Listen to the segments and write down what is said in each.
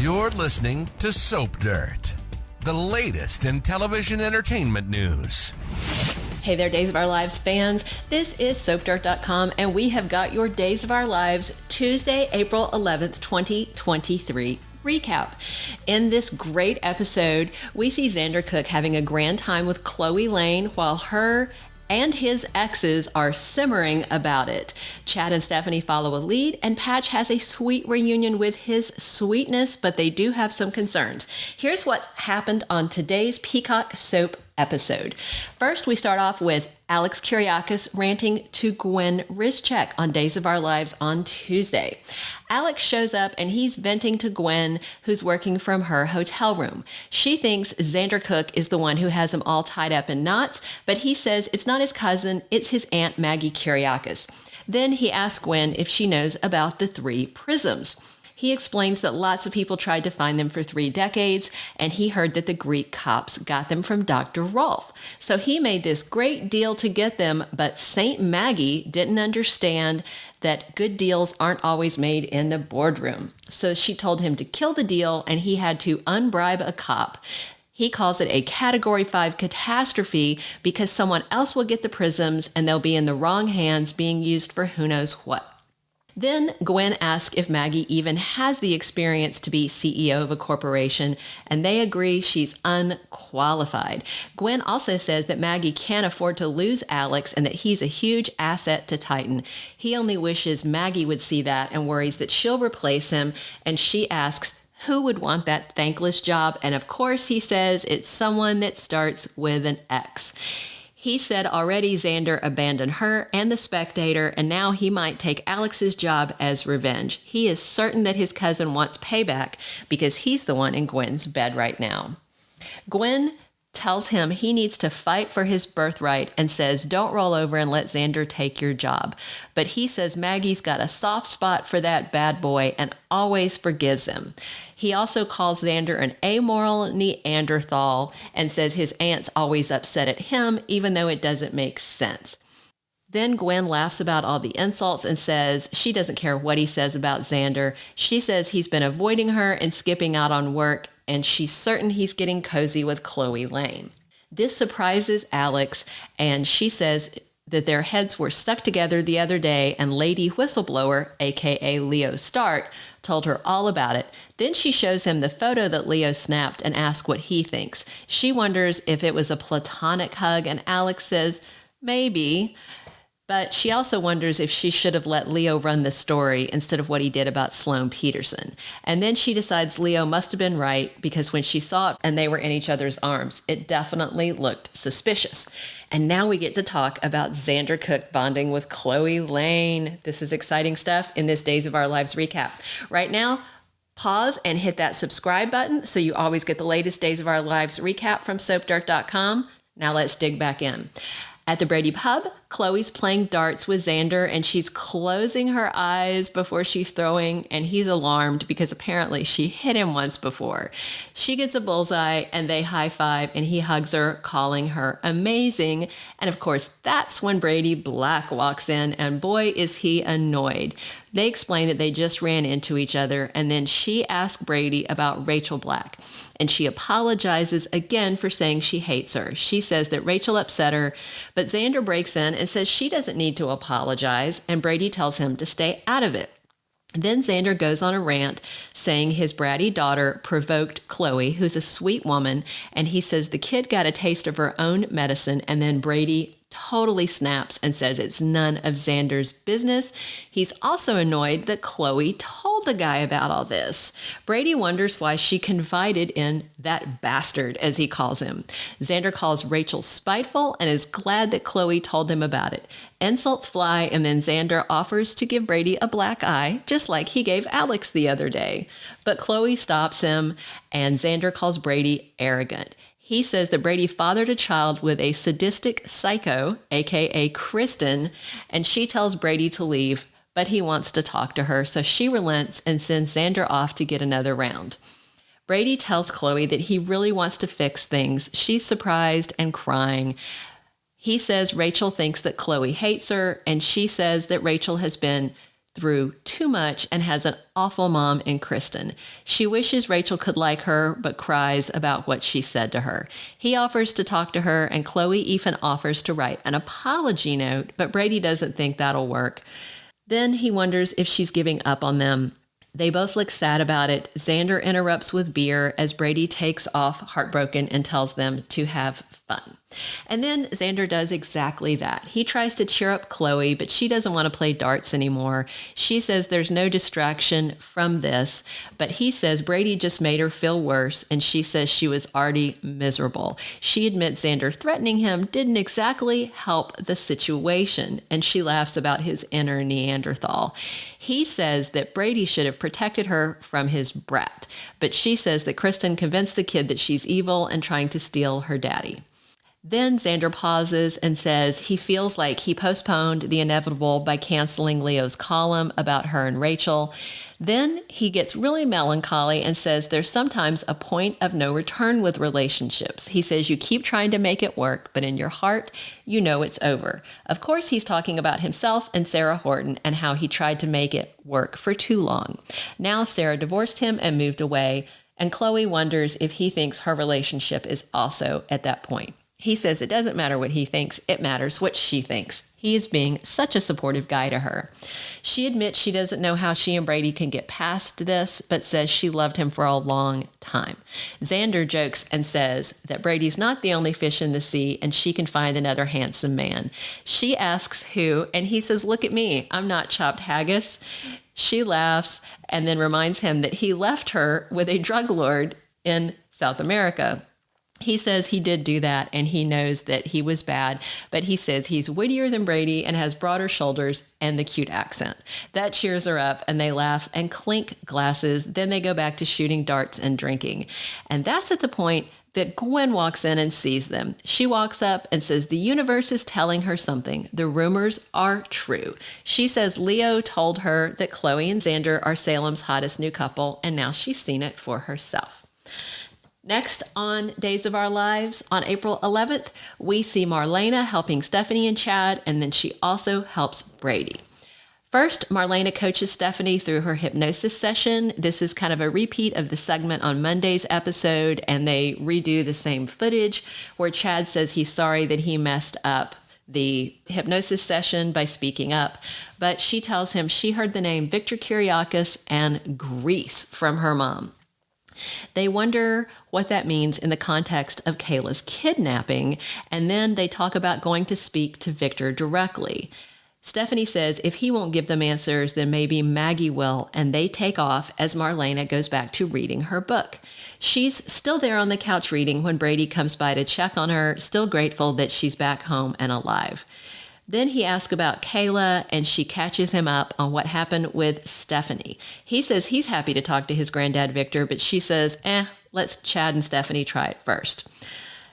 You're listening to Soap Dirt, the latest in television entertainment news. Hey there, Days of Our Lives fans. This is SoapDirt.com, and we have got your Days of Our Lives Tuesday, April 11th, 2023 recap. In this great episode, we see Xander Cook having a grand time with Chloe Lane while her and his exes are simmering about it. Chad and Stephanie follow a lead, and Patch has a sweet reunion with his sweetness, but they do have some concerns. Here's what happened on today's Peacock Soap episode. First, we start off with Alex Kyriakis ranting to Gwen Rizchek on Days of Our Lives on Tuesday. Alex shows up and he's venting to Gwen, who's working from her hotel room. She thinks Xander Cook is the one who has him all tied up in knots, but he says it's not his cousin, it's his Aunt Maggie Kyriakis. Then he asks Gwen if she knows about the 3 prisms. He explains that lots of people tried to find them for 3 decades, and he heard that the Greek cops got them from Dr. Rolfe. So he made this great deal to get them, but St. Maggie didn't understand that good deals aren't always made in the boardroom. So she told him to kill the deal, and he had to unbribe a cop. He calls it a Category 5 catastrophe because someone else will get the prisms, and they'll be in the wrong hands being used for who knows what. Then Gwen asks if Maggie even has the experience to be CEO of a corporation, and they agree she's unqualified. Gwen also says that Maggie can't afford to lose Alex and that he's a huge asset to Titan. He only wishes Maggie would see that and worries that she'll replace him, and she asks who would want that thankless job, and of course he says it's someone that starts with an X. He said already Xander abandoned her and the Spectator, and now he might take Alex's job as revenge. He is certain that his cousin wants payback because he's the one in Gwen's bed right now. Gwen tells him he needs to fight for his birthright and says, don't roll over and let Xander take your job. But he says Maggie's got a soft spot for that bad boy and always forgives him. He also calls Xander an amoral Neanderthal and says his aunt's always upset at him, even though it doesn't make sense. Then Gwen laughs about all the insults and says she doesn't care what he says about Xander. She says he's been avoiding her and skipping out on work, and she's certain he's getting cozy with Chloe Lane. This surprises Alex, and she says that their heads were stuck together the other day, and Lady Whistleblower, aka Leo Stark, told her all about it. Then she shows him the photo that Leo snapped and asks what he thinks. She wonders if it was a platonic hug, and Alex says, maybe. But she also wonders if she should have let Leo run the story instead of what he did about Sloane Peterson. And then she decides Leo must have been right because when she saw it and they were in each other's arms, it definitely looked suspicious. And now we get to talk about Xander Cook bonding with Chloe Lane. This is exciting stuff in this Days of Our Lives recap. Right now, pause and hit that subscribe button so you always get the latest Days of Our Lives recap from SoapDirt.com. Now let's dig back in. At the Brady pub, Chloe's playing darts with Xander, and she's closing her eyes before she's throwing, and he's alarmed because apparently she hit him once before. She gets a bullseye, and they high-five, and he hugs her, calling her amazing. And of course, that's when Brady Black walks in, and boy, is he annoyed. They explain that they just ran into each other, and then she asks Brady about Rachel Black. And she apologizes again for saying she hates her. She says that Rachel upset her, but Xander breaks in and says she doesn't need to apologize, and Brady tells him to stay out of it. Then Xander goes on a rant saying his bratty daughter provoked Chloe, who's a sweet woman, and he says the kid got a taste of her own medicine, and then Brady totally snaps and says it's none of Xander's business. He's also annoyed that Chloe told the guy about all this. Brady wonders why she confided in that bastard, as he calls him. Xander calls Rachel spiteful and is glad that Chloe told him about it. Insults fly, and then Xander offers to give Brady a black eye, just like he gave Alex the other day. But Chloe stops him, and Xander calls Brady arrogant. He says that Brady fathered a child with a sadistic psycho, aka Kristen, and she tells Brady to leave, but he wants to talk to her, so she relents and sends Xander off to get another round. Brady tells Chloe that he really wants to fix things. She's surprised and crying. He says Rachel thinks that Chloe hates her, and she says that Rachel has been through too much and has an awful mom in Kristen. She wishes Rachel could like her, but cries about what she said to her. He offers to talk to her, and Chloe even offers to write an apology note, but Brady doesn't think that'll work. Then he wonders if she's giving up on them. They both look sad about it. Xander interrupts with beer as Brady takes off heartbroken and tells them to have fun. And then Xander does exactly that. He tries to cheer up Chloe, but she doesn't want to play darts anymore. She says there's no distraction from this, but he says Brady just made her feel worse, and she says she was already miserable. She admits Xander threatening him didn't exactly help the situation, and she laughs about his inner Neanderthal. He says that Brady should have protected her from his brat, but she says that Kristen convinced the kid that she's evil and trying to steal her daddy. Then Xander pauses and says he feels like he postponed the inevitable by canceling Leo's column about her and Rachel. Then he gets really melancholy and says there's sometimes a point of no return with relationships. He says you keep trying to make it work, but in your heart, you know it's over. Of course, he's talking about himself and Sarah Horton and how he tried to make it work for too long. Now Sarah divorced him and moved away, and Chloe wonders if he thinks her relationship is also at that point. He says it doesn't matter what he thinks, it matters what she thinks. He is being such a supportive guy to her. She admits she doesn't know how she and Brady can get past this, but says she loved him for a long time. Xander jokes and says that Brady's not the only fish in the sea and she can find another handsome man. She asks who, and he says, "Look at me, I'm not chopped haggis." She laughs and then reminds him that he left her with a drug lord in South America. He says he did do that and he knows that he was bad, but he says he's wittier than Brady and has broader shoulders and the cute accent. That cheers her up and they laugh and clink glasses. Then they go back to shooting darts and drinking. And that's at the point that Gwen walks in and sees them. She walks up and says the universe is telling her something. The rumors are true. She says Leo told her that Chloe and Xander are Salem's hottest new couple, and now she's seen it for herself. Next on Days of Our Lives, on April 11th, we see Marlena helping Stephanie and Chad, and then she also helps Brady. First, Marlena coaches Stephanie through her hypnosis session. This is kind of a repeat of the segment on Monday's episode, and they redo the same footage where Chad says he's sorry that he messed up the hypnosis session by speaking up, but she tells him she heard the name Victor Kiriakis and Grease from her mom. They wonder what that means in the context of Kayla's kidnapping, and then they talk about going to speak to Victor directly. Stephanie says if he won't give them answers, then maybe Maggie will, and they take off as Marlena goes back to reading her book. She's still there on the couch reading when Brady comes by to check on her, still grateful that she's back home and alive. Then he asks about Kayla, and she catches him up on what happened with Stephanie. He says he's happy to talk to his granddad, Victor, but she says, let's Chad and Stephanie try it first.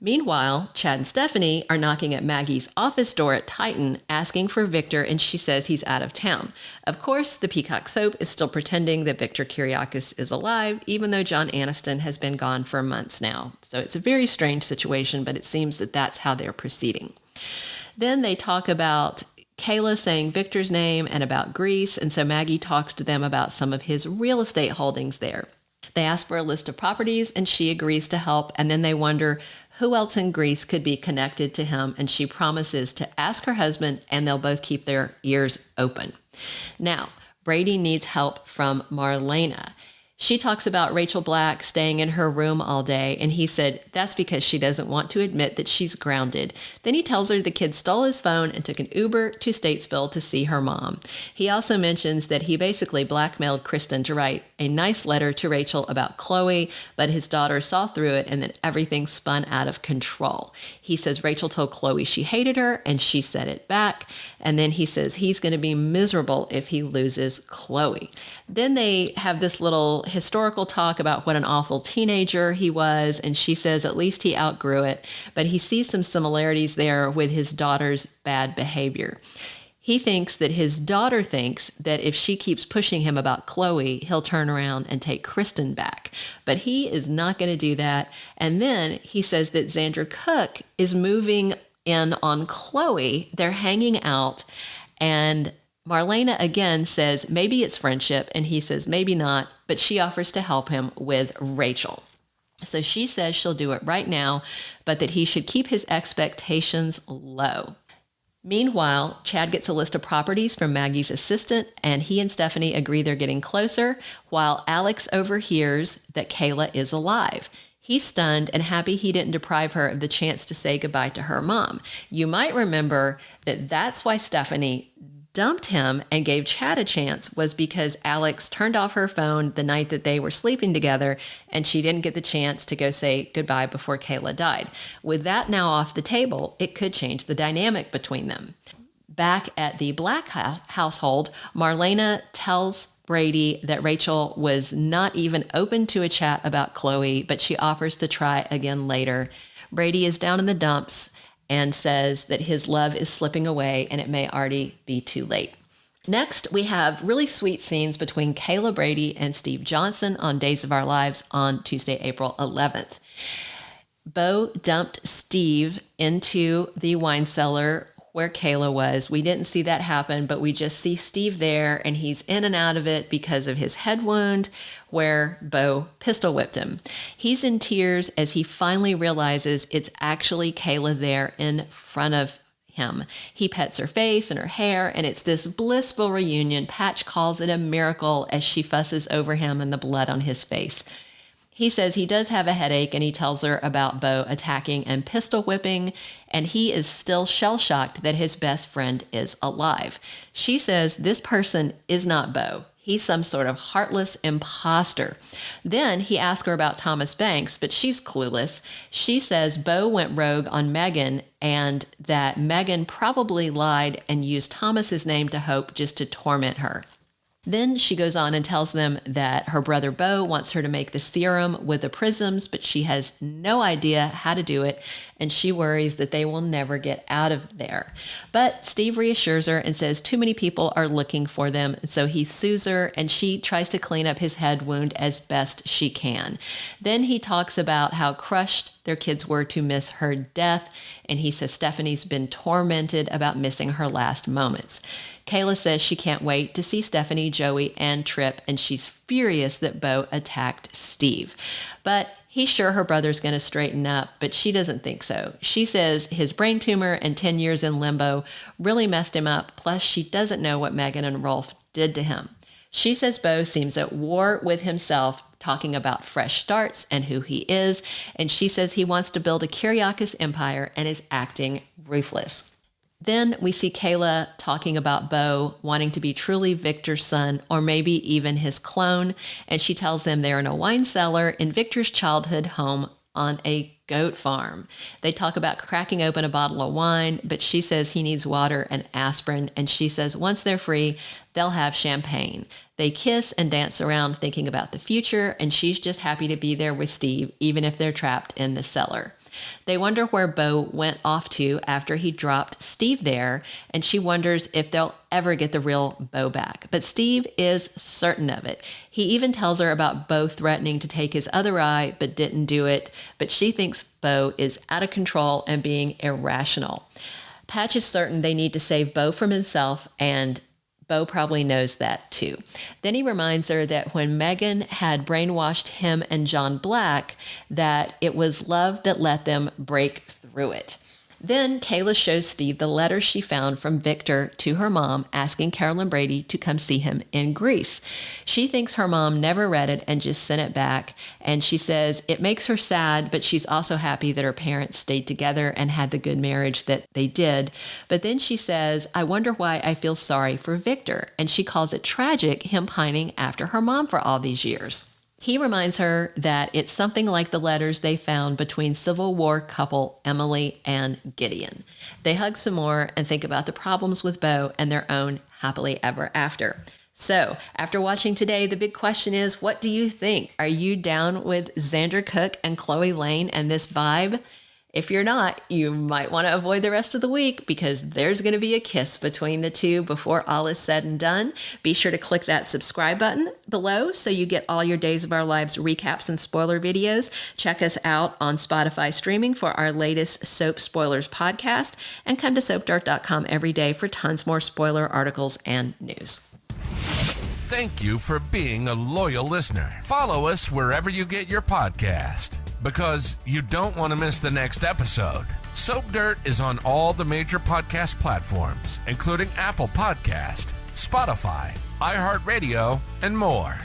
Meanwhile, Chad and Stephanie are knocking at Maggie's office door at Titan, asking for Victor, and she says he's out of town. Of course, the Peacock soap is still pretending that Victor Kiriakis is alive, even though John Aniston has been gone for months now. So it's a very strange situation, but it seems that that's how they're proceeding. Then they talk about Kayla saying Victor's name and about Greece, and so Maggie talks to them about some of his real estate holdings there. They ask for a list of properties, and she agrees to help, and then they wonder who else in Greece could be connected to him, and she promises to ask her husband, and they'll both keep their ears open. Now, Brady needs help from Marlena. She talks about Rachel Black staying in her room all day, and he said that's because she doesn't want to admit that she's grounded. Then he tells her the kid stole his phone and took an Uber to Statesville to see her mom. He also mentions that he basically blackmailed Kristen to write a nice letter to Rachel about Chloe, but his daughter saw through it and then everything spun out of control. He says Rachel told Chloe she hated her and she said it back, and then he says he's going to be miserable if he loses Chloe. Then they have this little historical talk about what an awful teenager he was, and she says at least he outgrew it, but he sees some similarities there with his daughter's bad behavior. He thinks that his daughter thinks that if she keeps pushing him about Chloe, he'll turn around and take Kristen back. But he is not going to do that. And then he says that Xander Cook is moving in on Chloe. They're hanging out, and Marlena again says maybe it's friendship, and he says maybe not, but she offers to help him with Rachel. So she says she'll do it right now, but that he should keep his expectations low. Meanwhile, Chad gets a list of properties from Maggie's assistant, and he and Stephanie agree they're getting closer, while Alex overhears that Kayla is alive. He's stunned and happy he didn't deprive her of the chance to say goodbye to her mom. You might remember that that's why Stephanie dumped him and gave Chad a chance, was because Alex turned off her phone the night that they were sleeping together, and she didn't get the chance to go say goodbye before Kayla died. With that now off the table, it could change the dynamic between them. Back at the Black household, Marlena tells Brady that Rachel was not even open to a chat about Chloe, but she offers to try again later. Brady is down in the dumps and says that his love is slipping away and it may already be too late. Next, we have really sweet scenes between Kayla Brady and Steve Johnson on Days of Our Lives on Tuesday, April 11th. Bo dumped Steve into the wine cellar where Kayla was. We didn't see that happen, but we just see Steve there, and he's in and out of it because of his head wound where Bo pistol whipped him. He's in tears as he finally realizes it's actually Kayla there in front of him. He pets her face and her hair, and it's this blissful reunion. Patch calls it a miracle as she fusses over him and the blood on his face. He says he does have a headache, and he tells her about Bo attacking and pistol whipping, and he is still shell-shocked that his best friend is alive. She says this person is not Bo. He's some sort of heartless imposter. Then he asks her about Thomas Banks, but she's clueless. She says Bo went rogue on Megan, and that Megan probably lied and used Thomas's name to Hope just to torment her. Then she goes on and tells them that her brother Bo wants her to make the serum with the prisms, but she has no idea how to do it, and she worries that they will never get out of there. But Steve reassures her and says too many people are looking for them, so he sues her, and she tries to clean up his head wound as best she can. Then he talks about how crushed their kids were to miss her death, and he says Stephanie's been tormented about missing her last moments. Kayla says she can't wait to see Stephanie, Joey, and Tripp, and she's furious that Bo attacked Steve. But he's sure her brother's going to straighten up, but she doesn't think so. She says his brain tumor and 10 years in limbo really messed him up, plus she doesn't know what Megan and Rolf did to him. She says Bo seems at war with himself, talking about fresh starts and who he is, and she says he wants to build a Kyriakis empire and is acting ruthless. Then we see Kayla talking about Bo wanting to be truly Victor's son, or maybe even his clone, and she tells them they're in a wine cellar in Victor's childhood home on a goat farm. They talk about cracking open a bottle of wine, but she says he needs water and aspirin, and she says once they're free, they'll have champagne. They kiss and dance around thinking about the future, and she's just happy to be there with Steve, even if they're trapped in the cellar. They wonder where Bo went off to after he dropped Steve there, and she wonders if they'll ever get the real Bo back. But Steve is certain of it. He even tells her about Bo threatening to take his other eye, but didn't do it. But she thinks Bo is out of control and being irrational. Patch is certain they need to save Bo from himself, and Bo probably knows that too. Then he reminds her that when Megan had brainwashed him and John Black, that it was love that let them break through it. Then Kayla shows Steve the letter she found from Victor to her mom asking Carolyn Brady to come see him in Greece. She thinks her mom never read it and just sent it back, and she says it makes her sad, but she's also happy that her parents stayed together and had the good marriage that they did. But then she says, I wonder why I feel sorry for Victor, and she calls it tragic him pining after her mom for all these years. He reminds her that it's something like the letters they found between Civil War couple Emily and Gideon. They hug some more and think about the problems with Bo and their own happily ever after. So, after watching today, the big question is, what do you think? Are you down with Xander Cook and Chloe Lane and this vibe? If you're not, you might want to avoid the rest of the week because there's going to be a kiss between the two before all is said and done. Be sure to click that subscribe button below so you get all your Days of Our Lives recaps and spoiler videos. Check us out on Spotify streaming for our latest Soap Spoilers podcast, and come to soapdirt.com every day for tons more spoiler articles and news. Thank you for being a loyal listener. Follow us wherever you get your podcast, because you don't want to miss the next episode. Soap Dirt is on all the major podcast platforms, including Apple Podcast, Spotify, iHeartRadio, and more.